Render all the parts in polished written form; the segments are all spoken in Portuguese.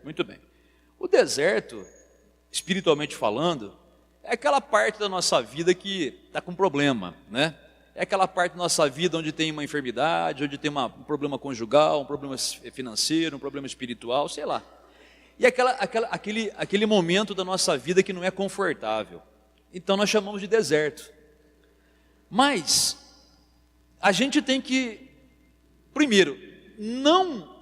Muito bem. O deserto, espiritualmente falando, é aquela parte da nossa vida que está com problema, né? É aquela parte da nossa vida onde tem uma enfermidade, onde tem um problema conjugal, um problema financeiro, um problema espiritual, sei lá. E aquele momento da nossa vida que não é confortável. Então nós chamamos de deserto. Mas a gente tem que, primeiro, não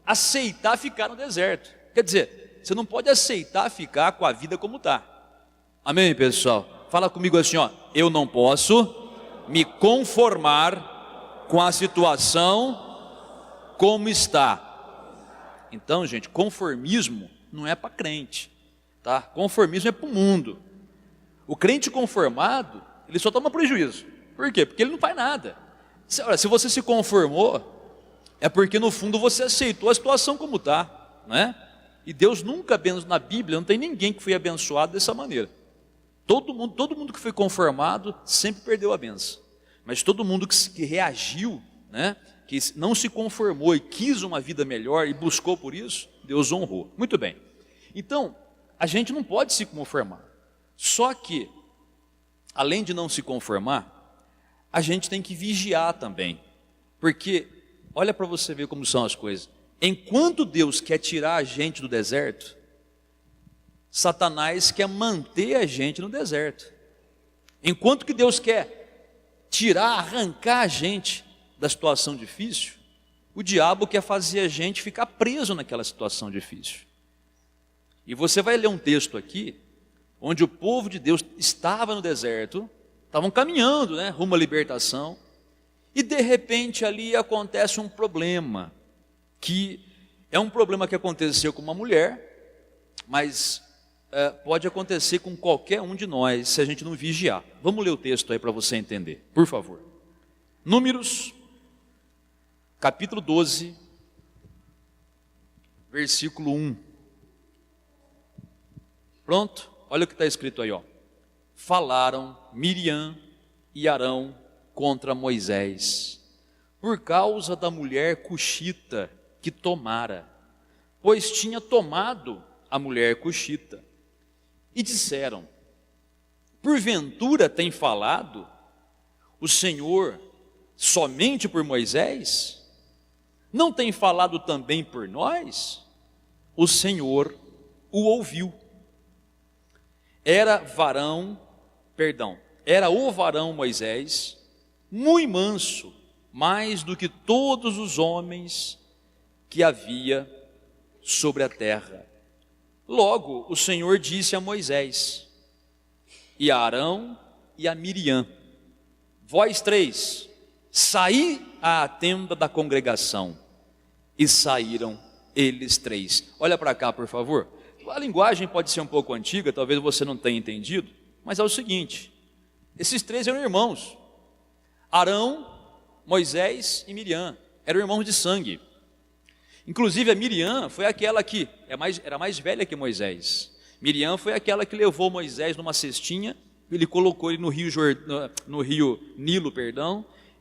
aceitar ficar no deserto. Quer dizer, você não pode aceitar ficar com a vida como está. Amém, pessoal? Fala comigo assim, ó. Eu não posso me conformar com a situação como está. Então, gente, conformismo não é para crente, tá? Conformismo é para o mundo. O crente conformado, ele só toma prejuízo. Por quê? Porque ele não faz nada. Se você se conformou, é porque no fundo você aceitou a situação como está, né? E Deus nunca abençoou, na Bíblia não tem ninguém que foi abençoado dessa maneira. Todo mundo que foi conformado sempre perdeu a bênção. Mas todo mundo que reagiu, né, que não se conformou e quis uma vida melhor e buscou por isso, Deus honrou. Muito bem. Então, a gente não pode se conformar. Só que, além de não se conformar, a gente tem que vigiar também. Porque, olha para você ver como são as coisas. Enquanto Deus quer tirar a gente do deserto, Satanás quer manter a gente no deserto. Enquanto que Deus quer tirar, arrancar a gente da situação difícil, o diabo quer fazer a gente ficar preso naquela situação difícil. E você vai ler um texto aqui, onde o povo de Deus estava no deserto, estavam caminhando, né, rumo à libertação, e de repente ali acontece um problema, que é um problema que aconteceu com uma mulher, mas pode acontecer com qualquer um de nós, se a gente não vigiar. Vamos ler o texto aí para você entender, por favor. Números, capítulo 12, versículo 1. Pronto? Olha o que está escrito aí, ó. Falaram Miriam e Arão contra Moisés, por causa da mulher cuxita que tomara, pois tinha tomado a mulher cuxita. E disseram, porventura tem falado o Senhor somente por Moisés? Não tem falado também por nós? O Senhor o ouviu. Era o varão Moisés, muito manso, mais do que todos os homens que havia sobre a terra. Logo o Senhor disse a Moisés, e a Arão e a Miriam, vós três, saí à tenda da congregação. E saíram eles três. Olha para cá, por favor. A linguagem pode ser um pouco antiga, talvez você não tenha entendido, mas é o seguinte, esses três eram irmãos, Arão, Moisés e Miriam, eram irmãos de sangue. Inclusive a Miriam foi aquela que era mais velha que Moisés. Miriam foi aquela que levou Moisés numa cestinha, ele colocou ele no rio Nilo,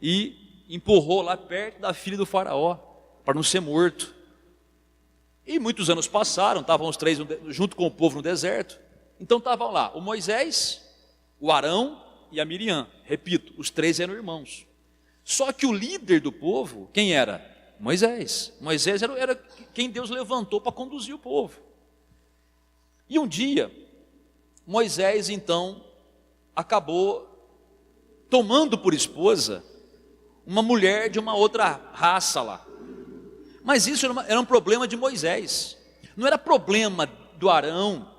e empurrou lá perto da filha do faraó, para não ser morto. E muitos anos passaram, estavam os três junto com o povo no deserto. Então estavam lá o Moisés, o Arão e a Miriam. Repito, os três eram irmãos. Só que o líder do povo, quem era? Moisés. Moisés era quem Deus levantou para conduzir o povo. E um dia, Moisés então acabou tomando por esposa uma mulher de uma outra raça lá. Mas isso era um problema de Moisés. Não era problema do Arão,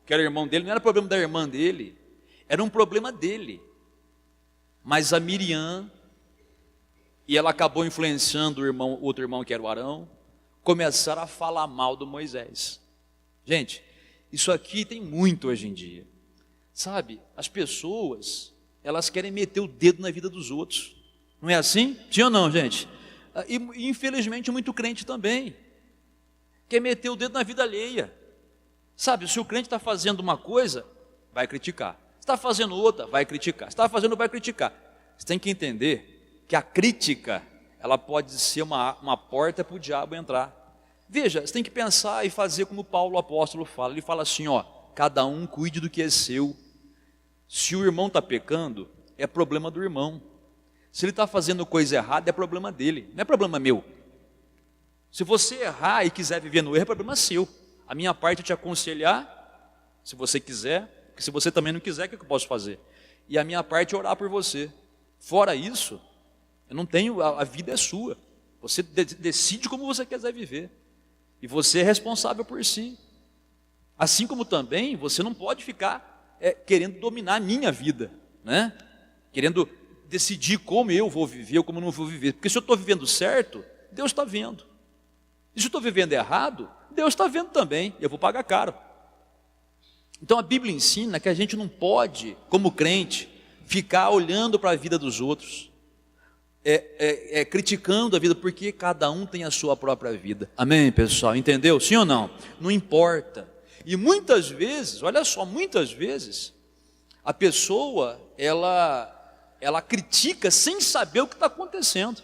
que era irmão dele, não era problema da irmã dele, era um problema dele. Mas a Miriam, e ela acabou influenciando o outro irmão que era o Arão, começaram a falar mal do Moisés. Gente, isso aqui tem muito hoje em dia. Sabe, as pessoas, elas querem meter o dedo na vida dos outros. Não é assim? Sim ou não, gente? E infelizmente muito crente também quer meter o dedo na vida alheia. Sabe, se o crente está fazendo uma coisa, vai criticar. Se está fazendo outra, vai criticar. Se está fazendo, vai criticar. Você tem que entender que a crítica, ela pode ser uma porta para o diabo entrar. Veja, você tem que pensar e fazer como Paulo, o apóstolo, fala. Ele fala assim, ó, cada um cuide do que é seu. Se o irmão está pecando, é problema do irmão. Se ele está fazendo coisa errada, é problema dele, não é problema meu. Se você errar e quiser viver no erro, é problema seu. A minha parte é te aconselhar, se você quiser, porque se você também não quiser, o que eu posso fazer? E a minha parte é orar por você. Fora isso, eu não tenho, a vida é sua. Você decide como você quiser viver. E você é responsável por si. Assim como também, você não pode ficar querendo dominar a minha vida, né? Querendo decidir como eu vou viver ou como não vou viver. Porque se eu estou vivendo certo, Deus está vendo. E se eu estou vivendo errado, Deus está vendo também, e eu vou pagar caro. Então a Bíblia ensina que a gente não pode, como crente, ficar olhando para a vida dos outros, criticando a vida, porque cada um tem a sua própria vida. Amém, pessoal? Entendeu? Sim ou não? Não importa. E muitas vezes, olha só, muitas vezes, a pessoa, ela critica sem saber o que está acontecendo.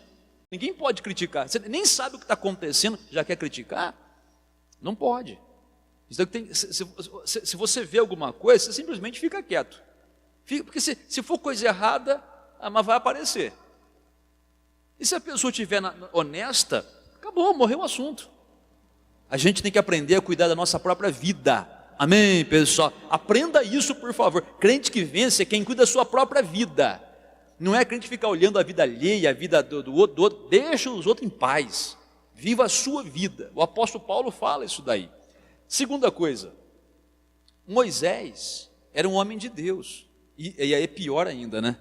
Ninguém pode criticar. Você nem sabe o que está acontecendo, já quer criticar? Não pode. Se você vê alguma coisa, você simplesmente fica quieto. Porque se for coisa errada, mas vai aparecer. E se a pessoa estiver honesta, acabou, morreu o assunto. A gente tem que aprender a cuidar da nossa própria vida. Amém, pessoal? Aprenda isso, por favor. Crente que vence é quem cuida da sua própria vida. Não é crente ficar olhando a vida alheia, a vida do outro. Deixa os outros em paz. Viva a sua vida. O apóstolo Paulo fala isso daí. Segunda coisa, Moisés era um homem de Deus. E aí é pior ainda, né?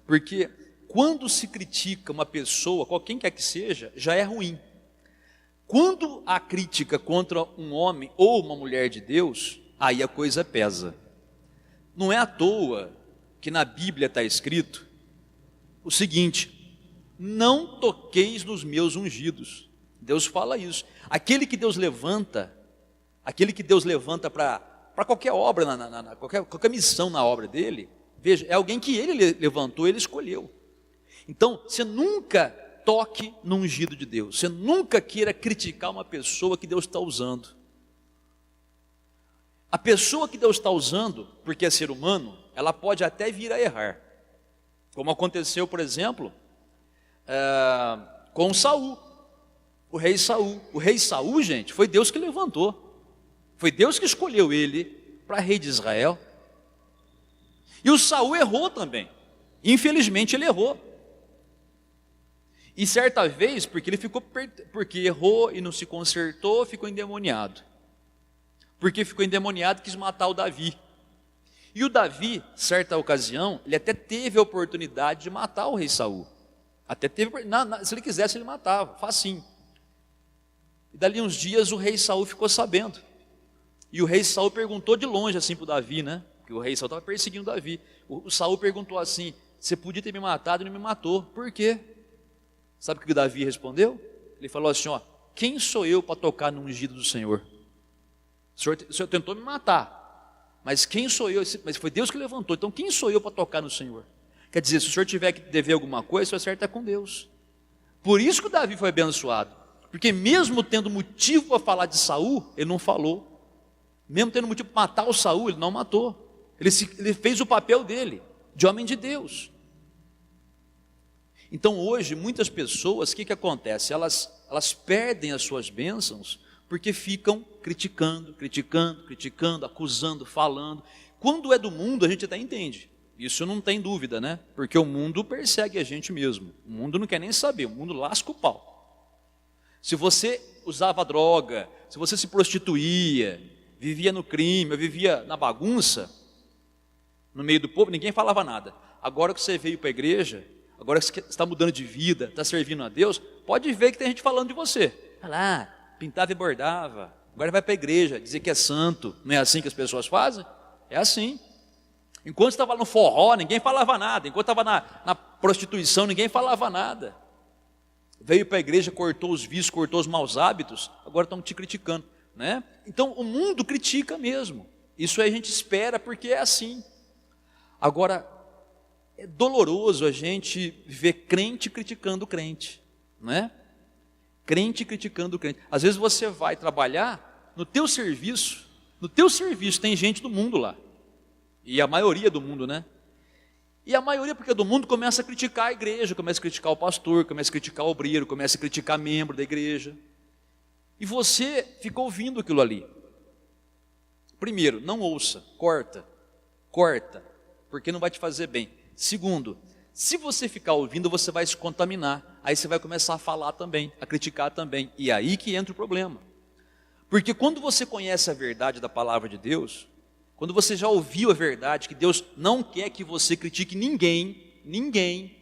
Porque quando se critica uma pessoa, quem quer que seja, já é ruim. Quando há crítica contra um homem ou uma mulher de Deus, aí a coisa pesa. Não é à toa que na Bíblia está escrito o seguinte: não toqueis nos meus ungidos. Deus fala isso. Aquele que Deus levanta para qualquer obra, qualquer missão na obra dele, veja, é alguém que ele levantou, ele escolheu. Então, você nunca toque no ungido de Deus. Você nunca queira criticar uma pessoa que Deus está usando. A pessoa que Deus está usando, porque é ser humano, ela pode até vir a errar. Como aconteceu, por exemplo, com Saul, o rei Saul. O rei Saul, gente, foi Deus que levantou. Foi Deus que escolheu ele para rei de Israel. E o Saul errou também. Infelizmente ele errou. E certa vez, porque errou e não se consertou, ficou endemoniado. Porque ficou endemoniado, quis matar o Davi. E o Davi, certa ocasião, ele até teve a oportunidade de matar o rei Saul. Até teve, se ele quisesse, ele matava, facinho. E dali uns dias o rei Saul ficou sabendo. E o rei Saul perguntou de longe assim para o Davi, né? Porque o rei Saul estava perseguindo o Davi. O Saul perguntou assim: você podia ter me matado e não me matou, por quê? Sabe o que o Davi respondeu? Ele falou assim: ó, quem sou eu para tocar no ungido do Senhor? O Senhor tentou me matar, mas quem sou eu? Mas foi Deus que levantou, então quem sou eu para tocar no Senhor? Quer dizer, se o Senhor tiver que dever alguma coisa, o Senhor acerta com Deus. Por isso que o Davi foi abençoado, porque mesmo tendo motivo para falar de Saul, ele não falou. Mesmo tendo motivo para matar o Saul, ele não matou. Ele fez o papel dele, de homem de Deus. Então hoje, muitas pessoas, o que acontece? Elas perdem as suas bênçãos, porque ficam criticando, acusando, falando. Quando é do mundo, a gente até entende. Isso não tem dúvida, né? Porque o mundo persegue a gente mesmo. O mundo não quer nem saber, o mundo lasca o pau. Se você usava droga, se você se prostituía, vivia no crime, vivia na bagunça, no meio do povo, ninguém falava nada. Agora que você veio para a igreja, agora que você está mudando de vida, está servindo a Deus, pode ver que tem gente falando de você. Olha lá, pintava e bordava, agora vai para a igreja, dizer que é santo. Não é assim que as pessoas fazem? É assim. Enquanto estava no forró, ninguém falava nada. Enquanto estava na prostituição, ninguém falava nada. Veio para a igreja, cortou os vícios, cortou os maus hábitos, agora estão te criticando, né? Então o mundo critica mesmo. Isso aí a gente espera, porque é assim. Agora, é doloroso a gente ver crente criticando crente, né? Crente criticando o crente. Às vezes você vai trabalhar no teu serviço tem gente do mundo lá. E a maioria do mundo, né? E a maioria, porque do mundo, começa a criticar a igreja, começa a criticar o pastor, começa a criticar o obreiro, começa a criticar membro da igreja. E você fica ouvindo aquilo ali. Primeiro, não ouça, corta, porque não vai te fazer bem. Segundo, se você ficar ouvindo, você vai se contaminar. Aí você vai começar a falar também, a criticar também. E aí que entra o problema. Porque quando você conhece a verdade da palavra de Deus, quando você já ouviu a verdade, que Deus não quer que você critique ninguém,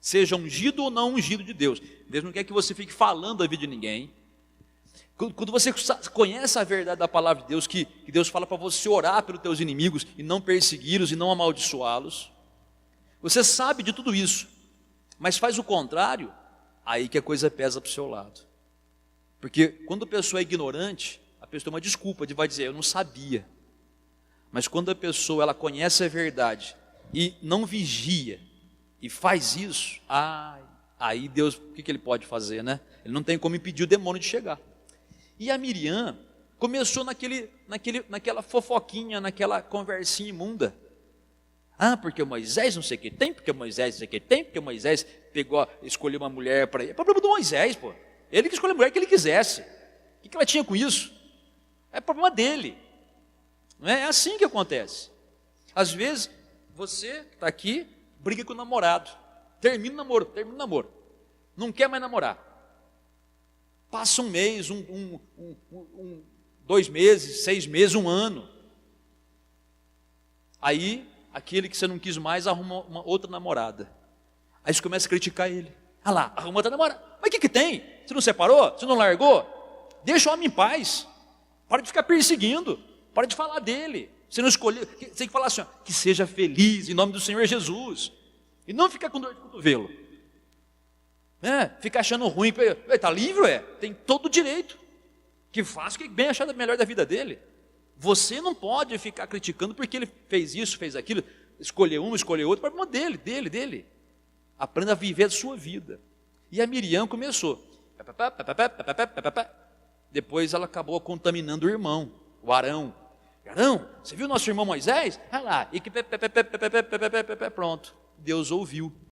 seja ungido ou não ungido de Deus. Deus não quer que você fique falando a vida de ninguém. Quando você conhece a verdade da palavra de Deus, que Deus fala para você orar pelos teus inimigos e não persegui-los e não amaldiçoá-los, você sabe de tudo isso, mas faz o contrário, aí que a coisa pesa para o seu lado. Porque quando a pessoa é ignorante, a pessoa tem uma desculpa de vai dizer, eu não sabia. Mas quando a pessoa ela conhece a verdade e não vigia e faz isso, aí Deus, o que ele pode fazer, né? Ele não tem como impedir o demônio de chegar. E a Miriam começou naquela fofoquinha, naquela conversinha imunda. Porque Moisés não sei o que tem, porque Moisés não sei o que tem, porque Moisés escolheu uma mulher para ele. É problema do Moisés, pô. Ele que escolheu a mulher que ele quisesse. O que ela tinha com isso? É problema dele. Não é? É assim que acontece. Às vezes, você que está aqui, briga com o namorado. Termina o namoro. Não quer mais namorar. Passa um mês, 2 meses, 6 meses, 1 ano. Aí, aquele que você não quis mais arruma uma outra namorada. Aí você começa a criticar ele. Lá, arruma outra namorada. Mas o que tem? Você não separou? Você não largou? Deixa o homem em paz. Para de ficar perseguindo. Para de falar dele. Você não escolheu. Você tem que falar assim, que seja feliz em nome do Senhor Jesus. E não ficar com dor de cotovelo. Fica achando ruim. Está livre, tem todo o direito. Que faça o que bem achar melhor da vida dele. Você não pode ficar criticando porque ele fez isso, fez aquilo, escolheu um, escolheu outro, problema dele. Aprenda a viver a sua vida. E a Miriam começou. Depois ela acabou contaminando o irmão, o Arão. Arão, você viu nosso irmão Moisés? Lá, e que pronto. Deus ouviu.